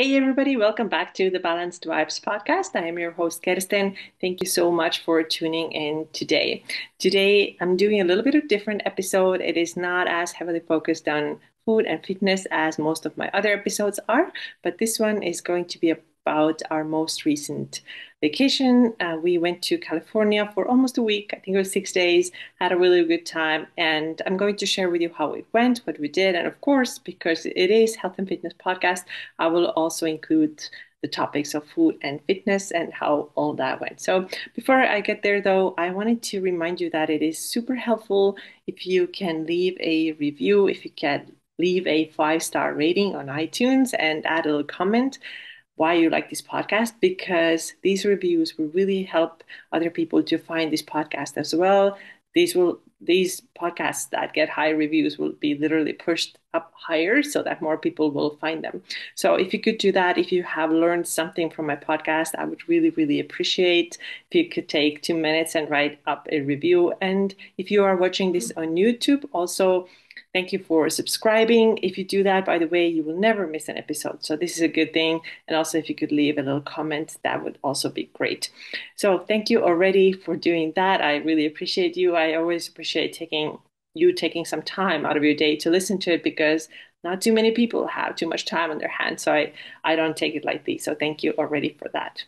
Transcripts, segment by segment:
Hey everybody, welcome back to the Balanced Vibes podcast. I am your host, Kirsten. Thank you so much for tuning in today. Today, I'm doing a little bit of different episode. It is not as heavily focused on food and fitness as most of my other episodes are, but this one is going to be about our most recent vacation. We went to California for almost a week. I think it was 6 days, had a really good time. And I'm going to share with you how it went, what we did. And of course, because it is health and fitness podcast, I will also include the topics of food and fitness and how all that went. So before I get there, though, I wanted to remind you that it is super helpful if you can leave a review, if you can leave a 5-star rating on iTunes and add a little comment why you like this podcast, because these reviews will really help other people to find this podcast as well. These podcasts that get high reviews will be literally pushed up higher so that more people will find them. So if you could do that, if you have learned something from my podcast, I would really, really appreciate if you could take 2 minutes and write up a review. And if you are watching this on YouTube, also thank you for subscribing. If you do that, by the way, you will never miss an episode. So this is a good thing. And also, if you could leave a little comment, that would also be great. So thank you already for doing that. I really appreciate you. I always appreciate taking some time out of your day to listen to it, because not too many people have too much time on their hands. So I don't take it lightly. So thank you already for that.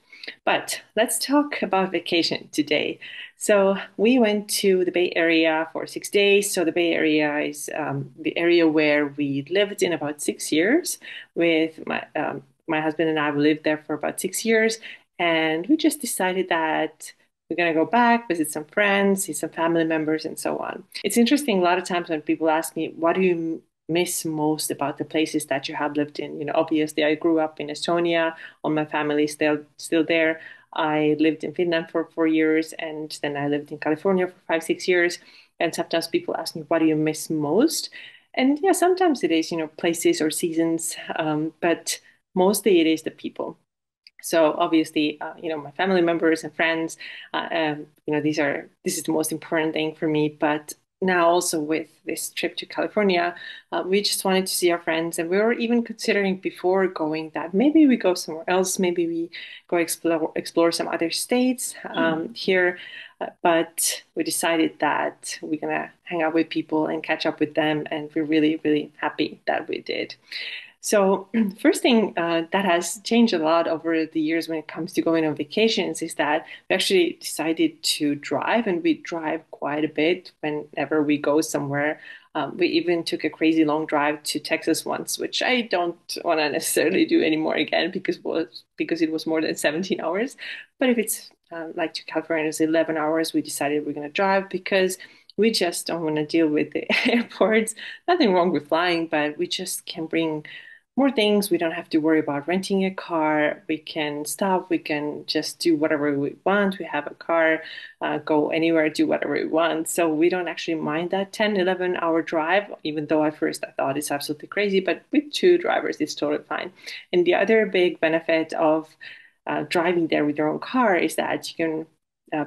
But let's talk about vacation today. So we went to the Bay Area for 6 days. So the Bay Area is the area where we lived in about 6 years with my husband and I. We lived there for about 6 years, and we just decided that we're going to go back, visit some friends, see some family members, and so on. It's interesting. A lot of times when people ask me, what do you miss most about the places that you have lived in? Obviously, I grew up in Estonia. All my family is still there. I lived in Finland for 4 years, and then I lived in California for 5, 6 years. And sometimes people ask me, what do you miss most? And yeah, sometimes it is, places or seasons, but mostly it is the people. So obviously, my family members and friends, this is the most important thing for me. But now also with this trip to California, we just wanted to see our friends, and we were even considering before going that maybe we go somewhere else, maybe we go explore some other states here. But we decided that we're gonna hang out with people and catch up with them, and we're really, really happy that we did. So, first thing that has changed a lot over the years when it comes to going on vacations is that we actually decided to drive, and we drive quite a bit whenever we go somewhere. We even took a crazy long drive to Texas once, which I don't want to necessarily do anymore again because it was more than 17 hours. But if it's like to California, it's 11 hours. We decided we're going to drive because we just don't want to deal with the airports. Nothing wrong with flying, but we just can bring more things. We don't have to worry about renting a car. We can stop. We can just do whatever we want. We have a car, go anywhere, do whatever we want. So we don't actually mind that 10, 11-hour drive, even though at first I thought it's absolutely crazy. But with two drivers, it's totally fine. And the other big benefit of driving there with your own car is that you can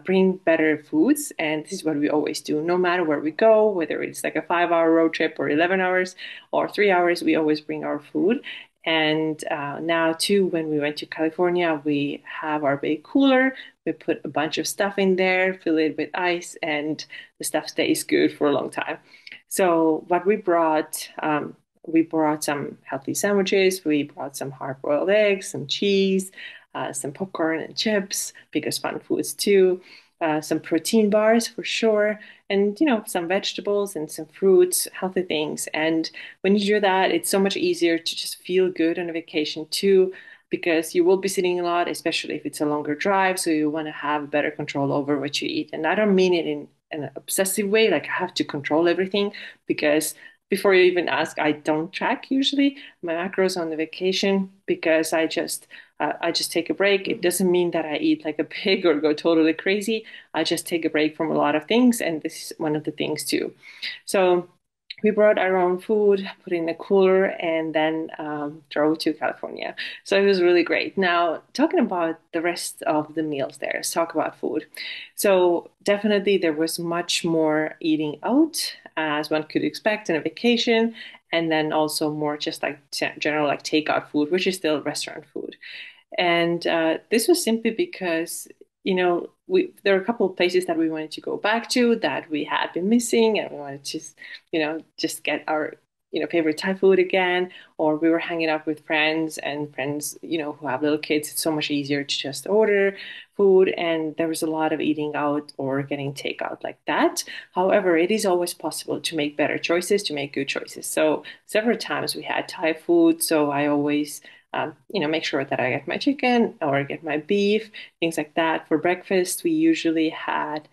bring better foods. And this is what we always do. No matter where we go, whether it's like a 5-hour road trip or 11 hours or 3 hours, we always bring our food. And now, too, when we went to California, we have our big cooler. We put a bunch of stuff in there, fill it with ice, and the stuff stays good for a long time. So, what we brought some healthy sandwiches. We brought some hard-boiled eggs, some cheese, some popcorn and chips, because fun foods too, some protein bars for sure, and some vegetables and some fruits, healthy things. And when you do that, it's so much easier to just feel good on a vacation too, because you will be sitting a lot, especially if it's a longer drive. So you want to have better control over what you eat. And I don't mean it in an obsessive way, like I have to control everything, because before you even ask, I don't track usually my macros on the vacation, because I just take a break. It doesn't mean that I eat like a pig or go totally crazy. I just take a break from a lot of things, and this is one of the things too. So we brought our own food, put it in a cooler, and then drove to California. So it was really great. Now, talking about the rest of the meals there, let's talk about food. So definitely there was much more eating out, as one could expect on a vacation. and then also more just like general like takeout food, which is still restaurant food. And this was simply because, there were a couple of places that we wanted to go back to that we had been missing, and we wanted to just, just get our, favorite Thai food again. Or we were hanging out with friends, and friends, who have little kids. It's so much easier to just order food, and there was a lot of eating out or getting takeout like that. However, it is always possible to make better choices, to make good choices. So several times we had Thai food, so I always make sure that I get my chicken or get my beef, things like that. For breakfast, we usually had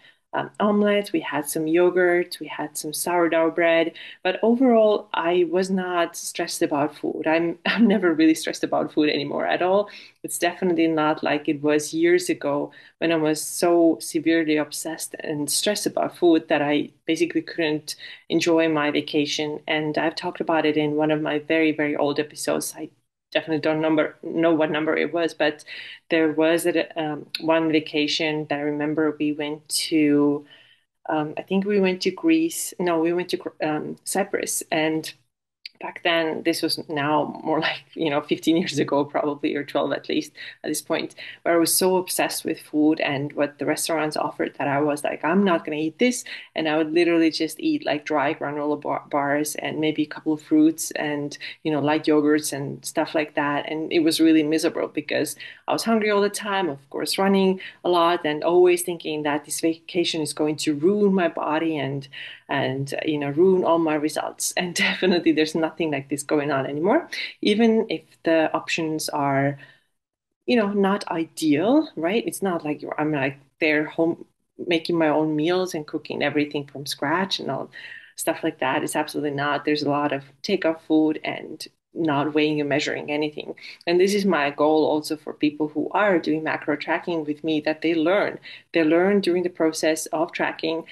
omelets, we had some yogurt, we had some sourdough bread. But overall, I was not stressed about food. I'm never really stressed about food anymore at all. It's definitely not like it was years ago when I was so severely obsessed and stressed about food that I basically couldn't enjoy my vacation. And I've talked about it in one of my very, very old episodes. I definitely don't know what number it was, but there was one vacation that I remember we went to. I think we went to Greece. No, we went to Cyprus, and back then this was now more like 15 years ago probably, or 12 at least at this point, where I was so obsessed with food and what the restaurants offered that I was like, I'm not going to eat this. And I would literally just eat like dry granola bars and maybe a couple of fruits and light yogurts and stuff like that. And it was really miserable because I was hungry all the time, of course running a lot, and always thinking that this vacation is going to ruin my body and ruin all my results. And definitely there's nothing like this going on anymore, even if the options are not ideal, right? It's not like I'm like there home making my own meals and cooking everything from scratch and all stuff like that. It's absolutely not. There's a lot of takeout food and not weighing and measuring anything. And this is my goal also for people who are doing macro tracking with me, that they learn. They learn during the process of tracking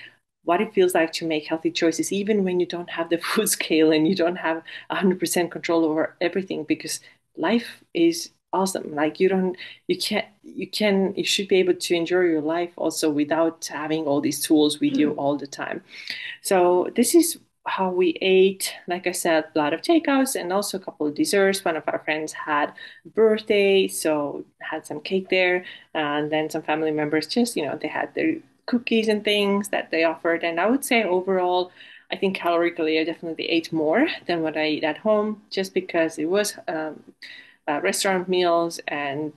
what it feels like to make healthy choices, even when you don't have the food scale and you don't have 100% control over everything, because life is awesome. Like you should be able to enjoy your life also without having all these tools with you all the time. So this is how we ate. Like I said, a lot of takeouts and also a couple of desserts. One of our friends had a birthday, so had some cake there, and then some family members just, they had their cookies and things that they offered. And I would say overall, I think calorically, I definitely ate more than what I eat at home, just because it was restaurant meals and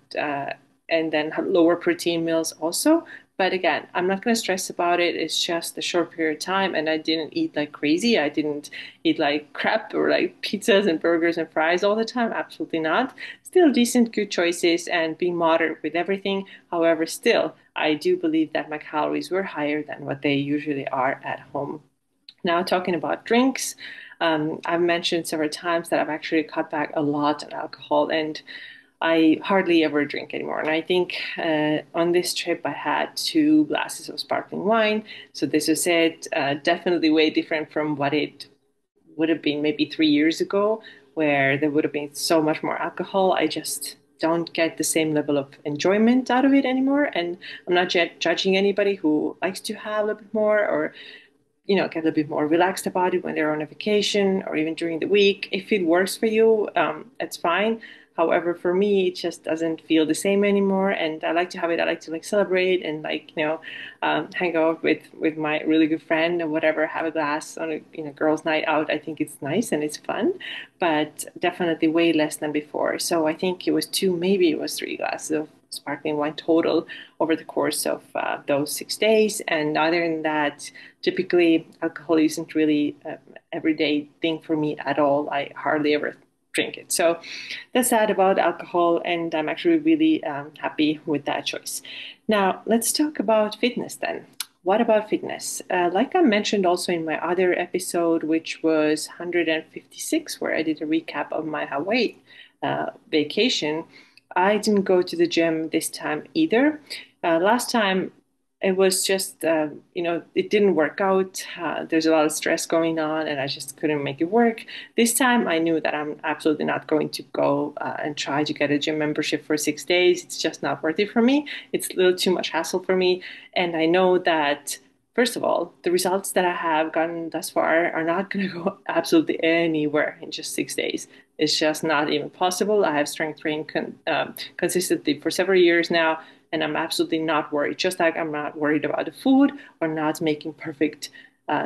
then lower protein meals also. But again, I'm not going to stress about it. It's just a short period of time, and I didn't eat like crazy. I didn't eat like crap or like pizzas and burgers and fries all the time. Absolutely not. Still decent, good choices, and being moderate with everything. However, still, I do believe that my calories were higher than what they usually are at home. Now, talking about drinks, I've mentioned several times that I've actually cut back a lot on alcohol, and I hardly ever drink anymore. And I think on this trip, I had 2 glasses of sparkling wine. So this is it. Definitely way different from what it would have been maybe 3 years ago, where there would have been so much more alcohol. I just don't get the same level of enjoyment out of it anymore. And I'm not judging anybody who likes to have a little bit more, or get a little bit more relaxed about it when they're on a vacation or even during the week. If it works for you, it's fine. However, for me, it just doesn't feel the same anymore. And I like to have it. I like to like celebrate and like, hang out with my really good friend or whatever, have a glass on a, girls' night out. I think it's nice and it's fun, but definitely way less than before. So I think it was 2, maybe it was 3 glasses of sparkling wine total over the course of those 6 days. And other than that, typically alcohol isn't really an everyday thing for me at all. I hardly ever drink it. So that's that about alcohol, and I'm actually really happy with that choice. Now, let's talk about fitness then. What about fitness? Like I mentioned also in my other episode, which was 156, where I did a recap of my Hawaii vacation, I didn't go to the gym this time either. Last time it was just, it didn't work out. There's a lot of stress going on, and I just couldn't make it work. This time I knew that I'm absolutely not going to go and try to get a gym membership for 6 days. It's just not worth it for me. It's a little too much hassle for me. And I know that first of all, the results that I have gotten thus far are not going to go absolutely anywhere in just 6 days. It's just not even possible. I have strength trained consistently for several years now, and I'm absolutely not worried. Just like I'm not worried about the food or not making perfect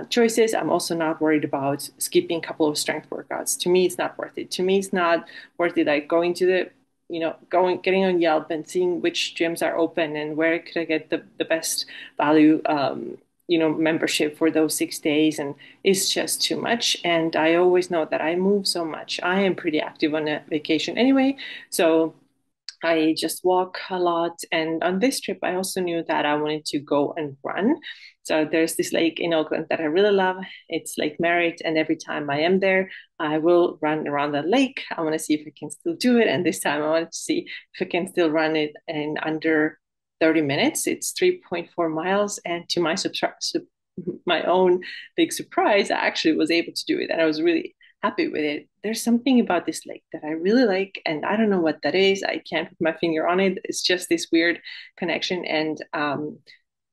choices, I'm also not worried about skipping a couple of strength workouts. To me, it's not worth it. To me, it's not worth it. Like going to the going getting on Yelp and seeing which gyms are open and where could I get the best value membership for those 6 days, and it's just too much. And I always know that I move so much. I am pretty active on a vacation anyway, so I just walk a lot. And on this trip, I also knew that I wanted to go and run. So there's this lake in Oakland that I really love. It's Lake Merritt. And every time I am there, I will run around the lake. I want to see if I can still do it. And this time I wanted to see if I can still run it in under 30 minutes. It's 3.4 miles. And to my own big surprise, I actually was able to do it. And I was really happy with it. There's something about this lake that I really like, and I don't know what that is. I can't put my finger on it. It's just this weird connection. And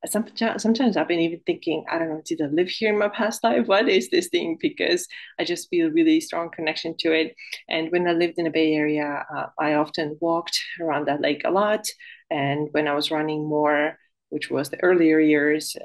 sometimes I've been even thinking, I don't know, did I live here in my past life? What is this thing? Because I just feel really strong connection to it. And when I lived in the Bay Area, I often walked around that lake a lot. And when I was running more, which was the earlier years,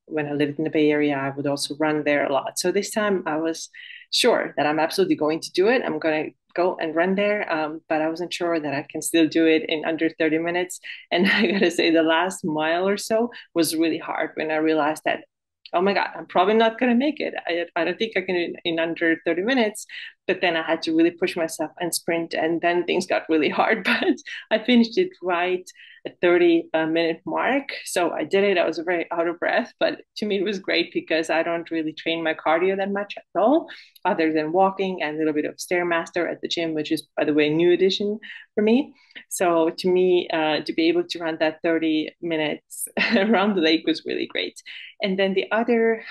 when I lived in the Bay Area, I would also run there a lot. So this time I was sure that I'm absolutely going to do it. I'm going to go and run there, but I wasn't sure that I can still do it in under 30 minutes. And I got to say, the last mile or so was really hard when I realized that, oh my God, I'm probably not going to make it. I don't think I can in under 30 minutes. But then I had to really push myself and sprint. And then things got really hard. But I finished it right at 30-minute mark. So I did it. I was very out of breath. But to me, it was great because I don't really train my cardio that much at all, other than walking and a little bit of Stairmaster at the gym, which is, by the way, a new addition for me. So to me, to be able to run that 30 minutes around the lake was really great. And then the other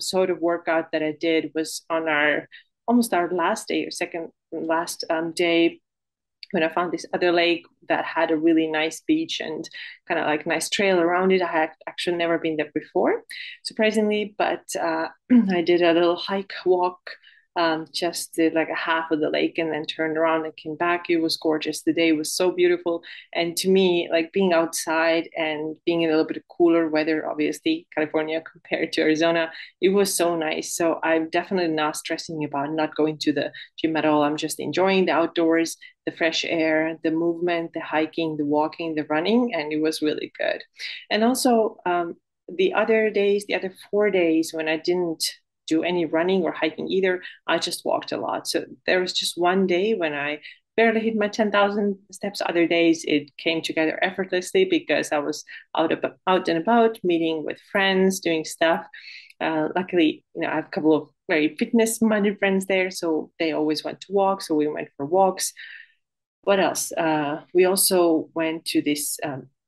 sort of workout that I did was on our almost our last day or second last day, when I found this other lake that had a really nice beach and kind of like nice trail around it. I had actually never been there before, surprisingly, but I did a little hike walk, just did like a half of the lake and then turned around and came back. It was gorgeous. The day was so beautiful. And to me, like being outside and being in a little bit of cooler weather, obviously, California compared to Arizona, it was so nice. So I'm definitely not stressing about not going to the gym at all. I'm just enjoying the outdoors, the fresh air, the movement, the hiking, the walking, the running, and it was really good. And also, the other days, the other 4 days when I didn't do any running or hiking either, I just walked a lot. So there was just one day when I barely hit my 10,000 steps. Other days it came together effortlessly because I was out and about, meeting with friends, doing stuff. Luckily, I have a couple of very fitness-minded friends there, so they always went to walk. So we went for walks. What else? We also went to this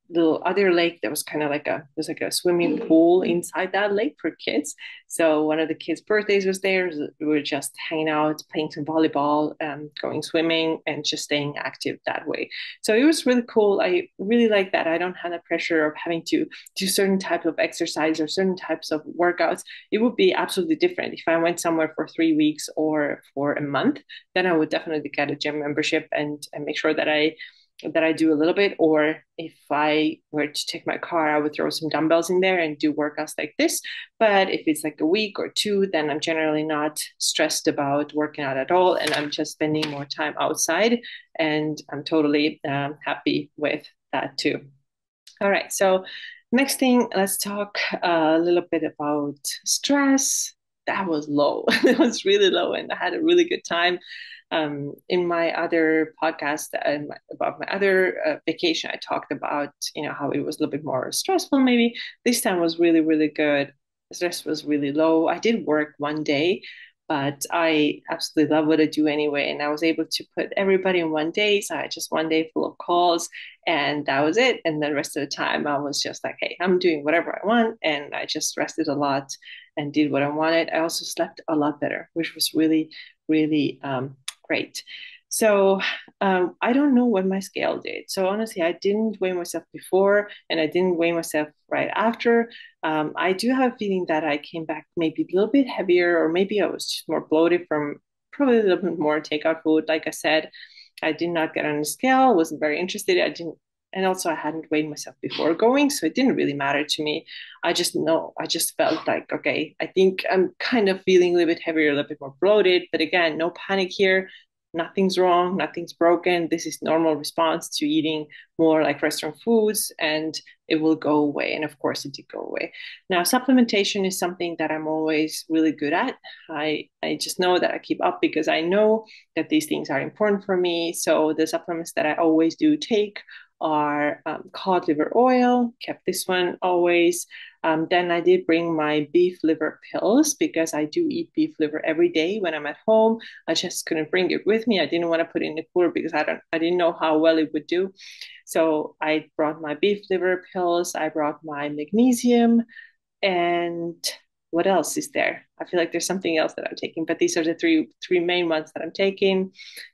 little other lake that was kind of like there's like a swimming pool inside that lake for kids. So one of the kids' birthdays was there. We were just hanging out, playing some volleyball, going swimming, and just staying active that way. So it was really cool. I really like that. I don't have the pressure of having to do certain type of exercise or certain types of workouts. It would be absolutely different if I went somewhere for 3 weeks or for a month. Then I would definitely get a gym membership and make sure that I do a little bit. Or if I were to take my car, I would throw some dumbbells in there and do workouts like this. But if it's like a week or two, then I'm generally not stressed about working out at all. And I'm just spending more time outside. And I'm totally happy with that too. All right. So, next thing, let's talk a little bit about stress. That was low. It was really low, and I had a really good time. In my other podcast about my other vacation, I talked about how it was a little bit more stressful. Maybe this time was really really good. The stress was really low. I did work one day, but I absolutely love what I do anyway, and I was able to put everybody in one day. So I had just one day full of calls, and that was it. And the rest of the time, I was just like, hey, I'm doing whatever I want, and I just rested a lot and did what I wanted. I also slept a lot better, which was really really great. So I don't know what my scale did. So honestly, I didn't weigh myself before and I didn't weigh myself right after. I do have a feeling that I came back maybe a little bit heavier, or maybe I was just more bloated from probably a little bit more takeout food. Like I said, I did not get on the scale, wasn't very interested. I didn't, and also I hadn't weighed myself before going, so it didn't really matter to me. I just know, I just felt like, okay, I think I'm kind of feeling a little bit heavier, a little bit more bloated. But again, no panic here. Nothing's wrong, nothing's broken. This is normal response to eating more like restaurant foods, and it will go away. And of course, it did go away. Now, supplementation is something that I'm always really good at. I just know that I keep up because I know that these things are important for me. So the supplements that I always do take are cod liver oil, kept this one always. Then I did bring my beef liver pills because I do eat beef liver every day when I'm at home. I just couldn't bring it with me. I didn't want to put it in the cooler because I didn't know how well it would do. So I brought my beef liver pills. I brought my magnesium, and what else is there? I feel like there's something else that I'm taking, but these are the three main ones that I'm taking.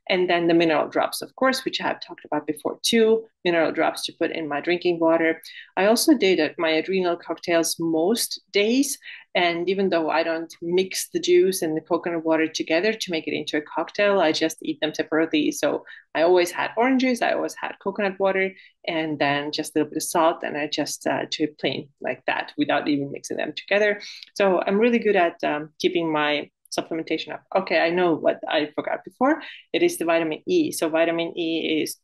And then the mineral drops, of course, which I have talked about before too. Mineral drops to put in my drinking water. I also did my adrenal cocktails most days. And even though I don't mix the juice and the coconut water together to make it into a cocktail, I just eat them separately. So I always had oranges, I always had coconut water, and then just a little bit of salt, and I just do it plain like that without even mixing them together. So I'm really good at keeping my supplementation up. Okay, I know what I forgot before. It is the vitamin E. So vitamin E is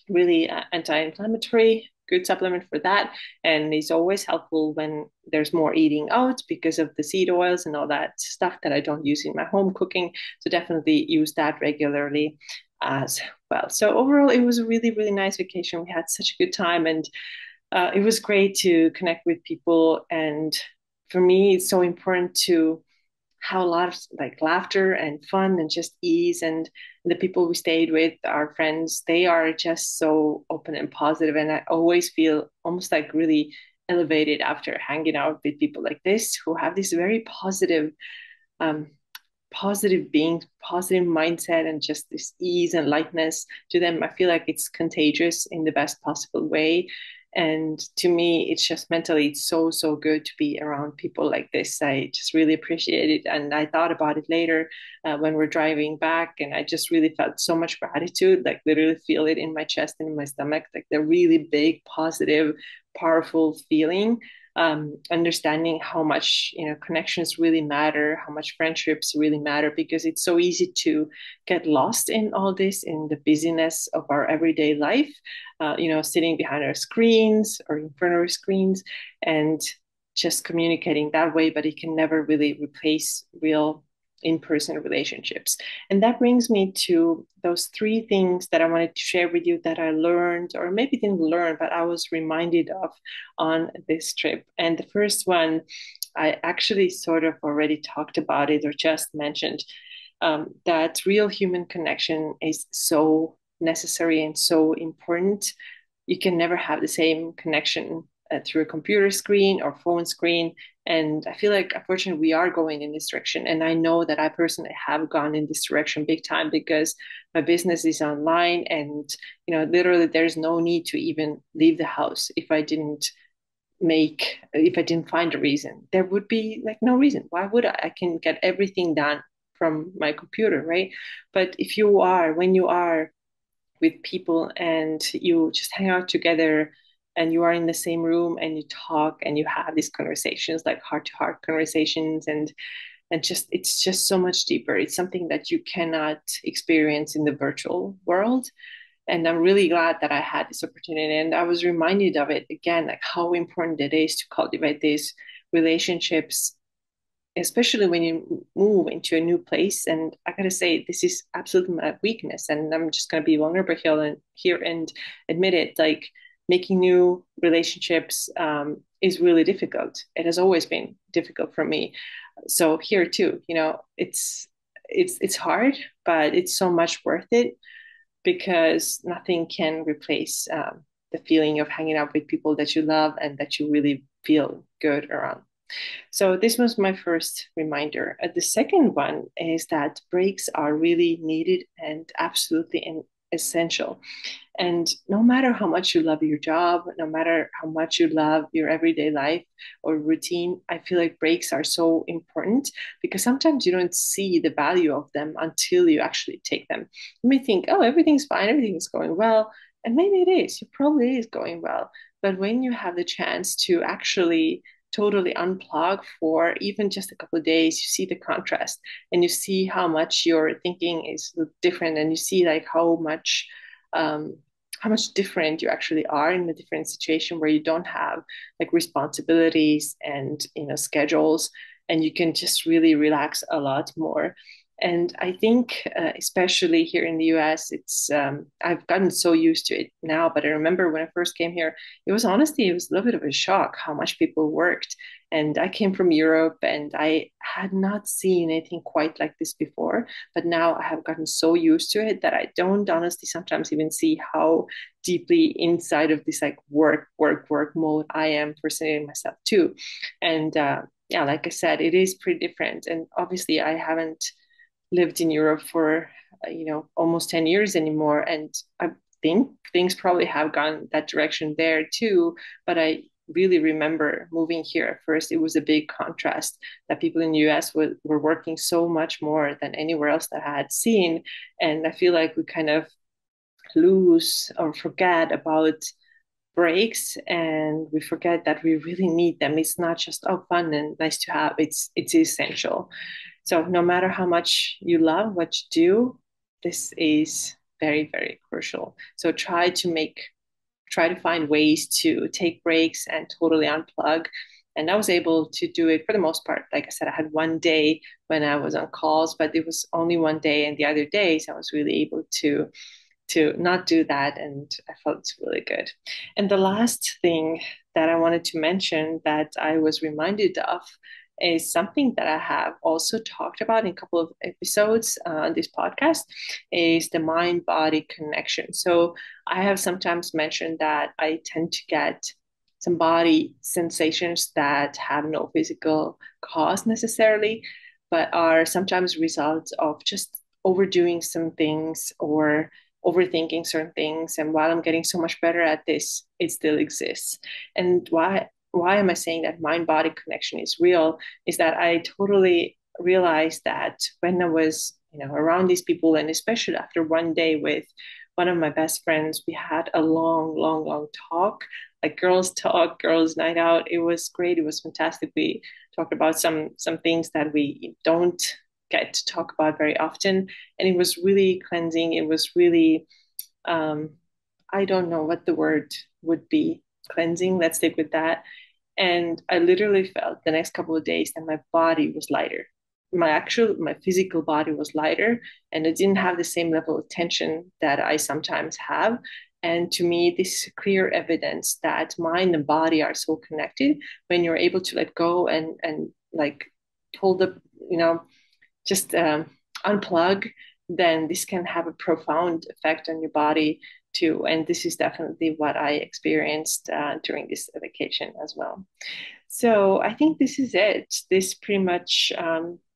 really anti-inflammatory, good supplement for that, and it's always helpful when there's more eating out because of the seed oils and all that stuff that I don't use in my home cooking. So definitely use that regularly as well. So overall, it was a really, really nice vacation. We had such a good time, and it was great to connect with people. And for me, it's so important to have a lot of like laughter and fun and just ease. And the people we stayed with, our friends, they are just so open and positive, and I always feel almost like really elevated after hanging out with people like this who have this very positive um, positive being, positive mindset, and just this ease and lightness to them. I feel like it's contagious in the best possible way. And to me, it's just mentally, it's so, so good to be around people like this. I just really appreciate it. And I thought about it later when we're driving back, and I just really felt so much gratitude, like literally feel it in my chest and in my stomach, like the really big, positive, powerful feeling, understanding how much connections really matter, how much friendships really matter, because it's so easy to get lost in all this in the busyness of our everyday life, sitting behind our screens or in front of our screens and just communicating that way, but it can never really replace real in-person relationships. And that brings me to those three things that I wanted to share with you that I learned, or maybe didn't learn, but I was reminded of on this trip. And the first one, I actually sort of already talked about it or just mentioned, that real human connection is so necessary and so important. You can never have the same connection through a computer screen or phone screen. And I feel like, unfortunately, we are going in this direction. And I know that I personally have gone in this direction big time because my business is online, and literally there's no need to even leave the house if I didn't find a reason. There would be like no reason. Why would I? I can get everything done from my computer, right? But when you are with people and you just hang out together and you are in the same room and you talk and you have these conversations, like heart to heart conversations, and just it's just so much deeper. It's something that you cannot experience in the virtual world. And I'm really glad that I had this opportunity, and I was reminded of it again, like how important it is to cultivate these relationships, especially when you move into a new place. And I gotta say, this is absolutely my weakness, and I'm just gonna be vulnerable here and admit it. Like making new relationships is really difficult. It has always been difficult for me. So here too, it's hard, but it's so much worth it because nothing can replace the feeling of hanging out with people that you love and that you really feel good around. So this was my first reminder. The second one is that breaks are really needed and absolutely essential. And no matter how much you love your job, no matter how much you love your everyday life or routine, I feel like breaks are so important because sometimes you don't see the value of them until you actually take them. You may think, oh, everything's fine, everything's going well. And maybe it is, it probably is going well. But when you have the chance to actually totally unplug for even just a couple of days, you see the contrast and you see how much your thinking is different, and you see like um, how much different you actually are in a different situation where you don't have like responsibilities and schedules, and you can just really relax a lot more. And I think, especially here in the US, I've gotten so used to it now. But I remember when I first came here, it was a little bit of a shock how much people worked. And I came from Europe and I had not seen anything quite like this before. But now I have gotten so used to it that I don't honestly sometimes even see how deeply inside of this like work mode I am personally myself too. And yeah, like I said, it is pretty different. And obviously, I haven't lived in Europe for almost 10 years anymore, and I think things probably have gone that direction there too. But I really remember moving here at first, it was a big contrast that people in the US were working so much more than anywhere else that I had seen. And I feel like we kind of lose or forget about breaks, and we forget that we really need them. It's not just oh fun and nice to have, it's essential. So no matter how much you love what you do, this is very, very crucial. So try to find ways to take breaks and totally unplug. And I was able to do it for the most part. Like I said, I had one day when I was on calls, but it was only one day, and the other days I was really able to not do that, and I felt really good. And the last thing that I wanted to mention that I was reminded of is something that I have also talked about in a couple of episodes on this podcast, is the mind body connection. So I have sometimes mentioned that I tend to get some body sensations that have no physical cause necessarily, but are sometimes results of just overdoing some things or overthinking certain things. And while I'm getting so much better at this, it still exists. And why am I saying that mind body connection is real? Is that I totally realized that when I was around these people, and especially after one day with one of my best friends, we had a long talk, like girls talk, girls night out. It was great. It was fantastic. We talked about some things that we don't get to talk about very often, and it was really cleansing. It was really um, I don't know what the word would be. Cleansing, let's stick with that. And I literally felt the next couple of days that my body was lighter. My physical body was lighter, and I didn't have the same level of tension that I sometimes have. And to me, this is clear evidence that mind and body are so connected. When you're able to let go and like pull the, you know, just unplug, then this can have a profound effect on your body too. And this is definitely what I experienced during this vacation as well. So I think this is it. This pretty much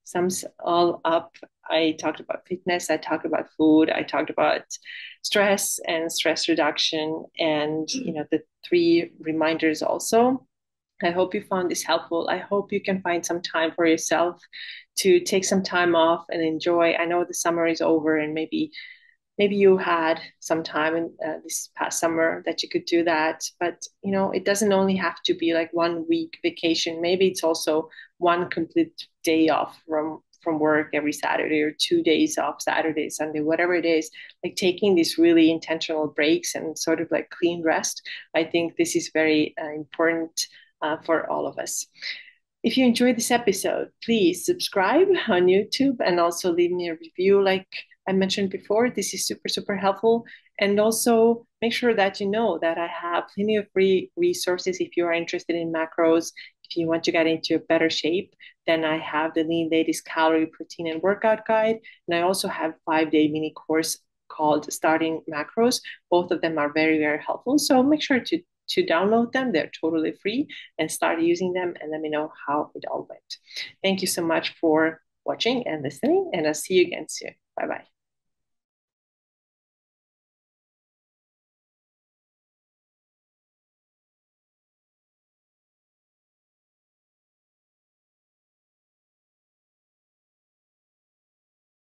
sums all up. I talked about fitness, I talked about food, I talked about stress and stress reduction, and the three reminders also. I hope you found this helpful. I hope you can find some time for yourself to take some time off and enjoy. I know the summer is over, and maybe you had some time in this past summer that you could do that. But it doesn't only have to be like 1 week vacation. Maybe it's also one complete day off from work every Saturday, or 2 days off, Saturday, Sunday, whatever it is. Like taking these really intentional breaks and sort of like clean rest. I think this is very important for all of us. If you enjoyed this episode, please subscribe on YouTube and also leave me a review. Like I mentioned before, this is super, super helpful. And also make sure that you know that I have plenty of free resources if you are interested in macros. If you want to get into a better shape, then I have the Lean Ladies Calorie, Protein, and Workout Guide. And I also have 5-day mini course called Starting Macros. Both of them are very, very helpful. So make sure to to download them. They're totally free, and start using them and let me know how it all went. Thank you so much for watching and listening, and I'll see you again soon. Bye bye.